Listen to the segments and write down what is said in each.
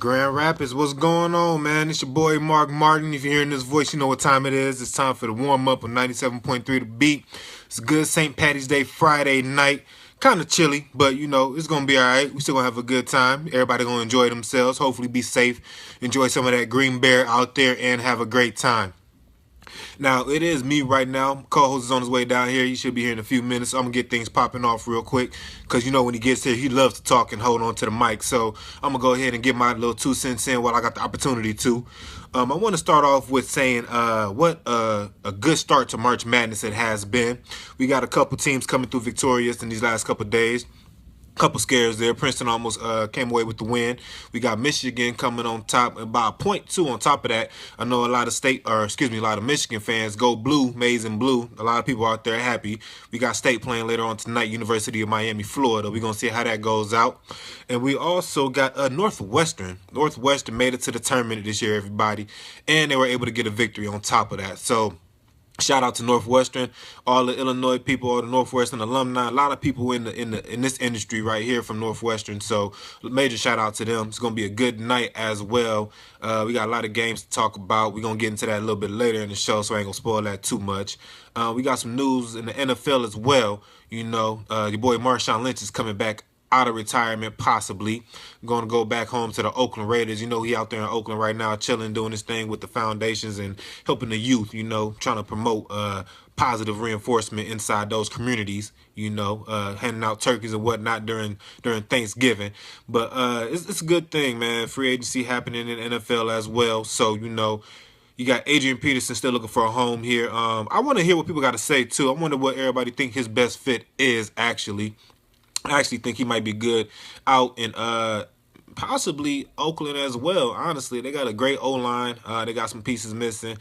Grand Rapids, what's going on, man? It's your boy Mark Martin. If you're hearing this voice, you know what time it is. It's time for the warm up on 97.3 The Beat. It's a good St. Patty's Day Friday night. Kind of chilly, but you know, it's going to be all right. We still going to have a good time. Everybody going to enjoy themselves. Hopefully be safe. Enjoy some of that green bear out there and have a great time. Now, it is me right now. Co-host is on his way down here. He should be here in a few minutes. So I'm going to get things popping off real quick because, you know, when he gets here, he loves to talk and hold on to the mic. So I'm going to go ahead and get my little 2 cents in while I got the opportunity to. I want to start off with saying what a good start to March Madness it has been. We got a couple teams coming through victorious in these last couple days. Couple scares there. Princeton almost came away with the win. We got Michigan coming on top by a .2 on top of that. I know a lot of a lot of Michigan fans go blue, maize and blue. A lot of people out there happy. We got State playing later on tonight, University of Miami, Florida. We're going to see how that goes out. And we also got Northwestern. Northwestern made it to the tournament this year, everybody. And they were able to get a victory on top of that. So shout out to Northwestern, all the Illinois people, all the Northwestern alumni, a lot of people in this industry right here from Northwestern. So major shout out to them. It's gonna be a good night as well. We got a lot of games to talk about. We're gonna get into that a little bit later in the show, so I ain't gonna spoil that too much. We got some news in the NFL as well. You know, your boy Marshawn Lynch is coming back out of retirement, possibly going to go back home to the Oakland Raiders. You know, he out there in Oakland right now, chilling, doing his thing with the foundations and helping the youth, you know, trying to promote positive reinforcement inside those communities, you know, handing out turkeys and whatnot during Thanksgiving. But it's a good thing, man. Free agency happening in the NFL as well. So, you know, you got Adrian Peterson still looking for a home here. I want to hear what people got to say, too. I wonder what everybody think his best fit is, actually. I actually think he might be good out in possibly Oakland as well. Honestly, they got a great O-line. They got some pieces missing.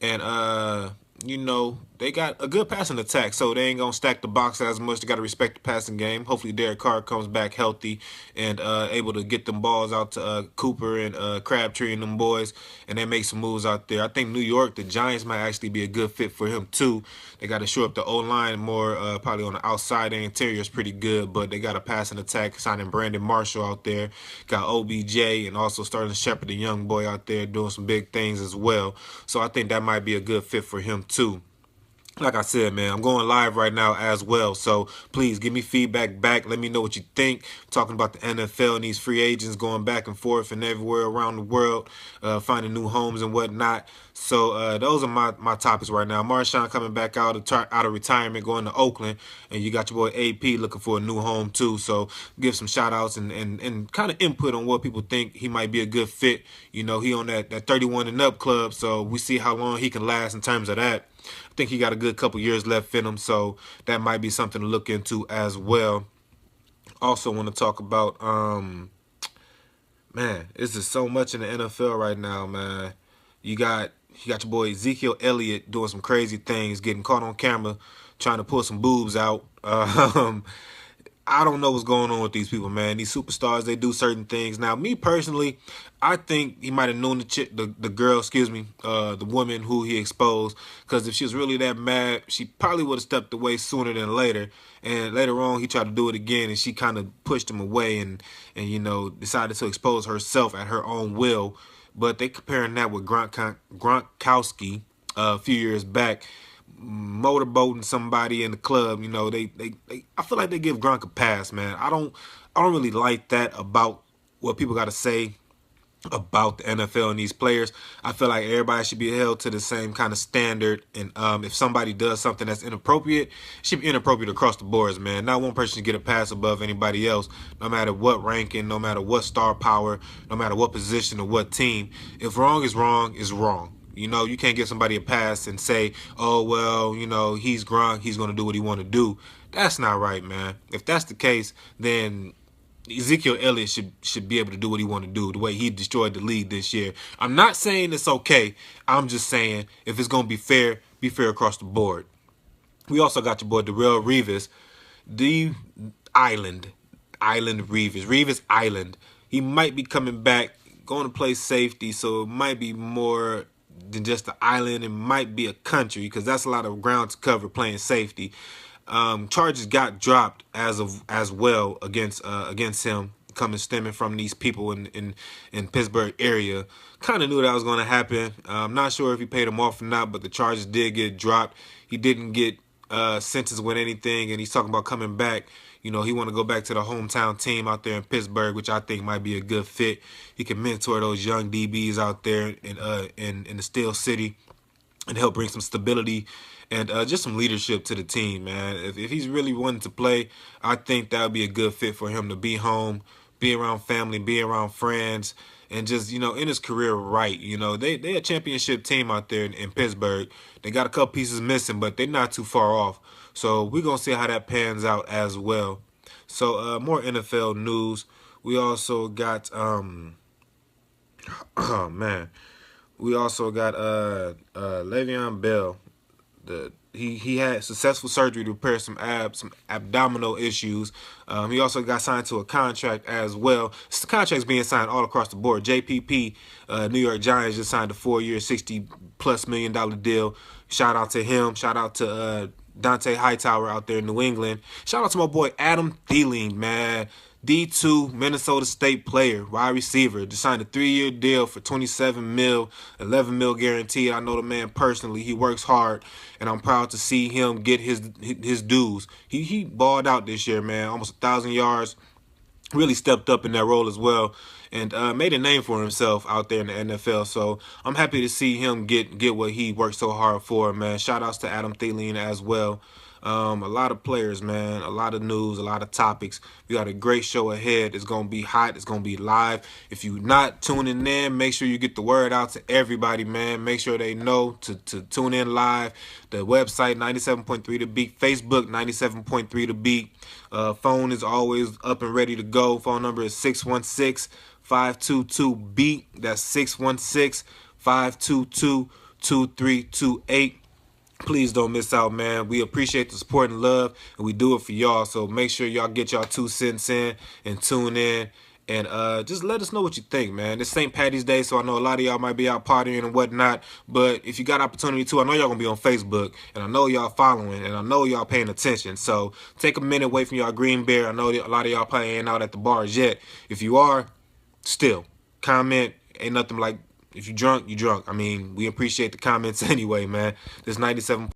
And, you know, they got a good passing attack, so they ain't going to stack the box as much. They got to respect the passing game. Hopefully Derek Carr comes back healthy and able to get them balls out to Cooper and Crabtree and them boys, and they make some moves out there. I think New York, the Giants, might actually be a good fit for him, too. They got to shore up the O-line more, probably on the outside. The interior is pretty good, but they got a passing attack, signing Brandon Marshall out there. Got OBJ and also starting to shepherd the young boy out there doing some big things as well. So I think that might be a good fit for him, too. Like I said, man, I'm going live right now as well. So please give me feedback back. Let me know what you think. Talking about the NFL and these free agents going back and forth and everywhere around the world, finding new homes and whatnot. So those are my topics right now. Marshawn coming back out of retirement, going to Oakland. And you got your boy AP looking for a new home too. So give some shout outs and kind of input on what people think he might be a good fit. You know, he on that 31 and up club. So we see how long he can last in terms of that. I think he got a good couple years left in him, so that might be something to look into as well. Also want to talk about, man, it's just so much in the NFL right now, man. You got your boy Ezekiel Elliott doing some crazy things, getting caught on camera, trying to pull some boobs out. I don't know what's going on with these people, man. These superstars, they do certain things. Now, me personally, I think he might have known the girl, the woman who he exposed. Because if she was really that mad, she probably would have stepped away sooner than later. And later on, he tried to do it again, and she kind of pushed him away and you know, decided to expose herself at her own will. But they comparing that with Gronkowski a few years back, motorboating somebody in the club. You know, I feel like they give Gronk a pass, man. I don't really like that about what people got to say about the NFL and these players. I feel like everybody should be held to the same kind of standard. And if somebody does something that's inappropriate, it should be inappropriate across the boards, man. Not one person should get a pass above anybody else, no matter what ranking, no matter what star power, no matter what position or what team. If wrong is wrong, is wrong. You know, you can't give somebody a pass and say, oh, well, you know, he's Gronk, he's going to do what he want to do. That's not right, man. If that's the case, then Ezekiel Elliott should be able to do what he want to do, the way he destroyed the league this year. I'm not saying it's okay. I'm just saying if it's going to be fair across the board. We also got your boy Darrell Revis, the Island Revis Island. He might be coming back, going to play safety, so it might be more than just the island. It might be a country because that's a lot of ground to cover playing safety. Charges got dropped as well against him. coming stemming from these people in Pittsburgh area. Kind of knew that was going to happen. I'm not sure if he paid him off or not, but the charges did get dropped. He didn't get sentenced with anything, and he's talking about coming back. You know, he want to go back to the hometown team out there in Pittsburgh, which I think might be a good fit. He can mentor those young DBs out there in the Steel City and help bring some stability and just some leadership to the team, man. If he's really wanting to play, I think that would be a good fit for him to be home, be around family, be around friends, and just, you know, in his career right. You know, they a championship team out there in Pittsburgh. They got a couple pieces missing, but they're not too far off. So we're going to see how that pans out as well. So more NFL news. We also got, oh, man. We also got Le'Veon Bell. He had successful surgery to repair some abdominal issues. He also got signed to a contract as well. The contract's being signed all across the board. JPP, New York Giants, just signed a 4-year, $60+ million deal. Shout out to him. Shout out to Dante Hightower out there in New England. Shout out to my boy Adam Thielen, man. D2 Minnesota State player, wide receiver. Just signed a 3-year deal for $27 million, $11 million guaranteed. I know the man personally. He works hard, and I'm proud to see him get his dues. He balled out this year, man. Almost 1,000 yards. Really stepped up in that role as well, and made a name for himself out there in the NFL. So I'm happy to see him get what he worked so hard for, man. Shout outs to Adam Thielen as well. A lot of players, man, a lot of news, a lot of topics. We got a great show ahead. It's going to be hot. It's going to be live. If you're not tuning in, make sure you get the word out to everybody, man. Make sure they know to tune in live. The website, 97.3 The Beat. Facebook, 97.3 The Beat. Phone is always up and ready to go. Phone number is 616-522-BEAT. That's 616-522-2328. Please don't miss out, man. We appreciate the support and love, and we do it for y'all. So make sure y'all get y'all 2 cents in and tune in. And just let us know what you think, man. It's St. Patty's Day, so I know a lot of y'all might be out partying and whatnot. But if you got opportunity to, I know y'all going to be on Facebook. And I know y'all following. And I know y'all paying attention. So take a minute away from y'all green beer. I know a lot of y'all probably ain't out at the bars yet. If you are, still, comment. Ain't nothing like, if you drunk, you drunk. I mean, we appreciate the comments anyway, man. This 97.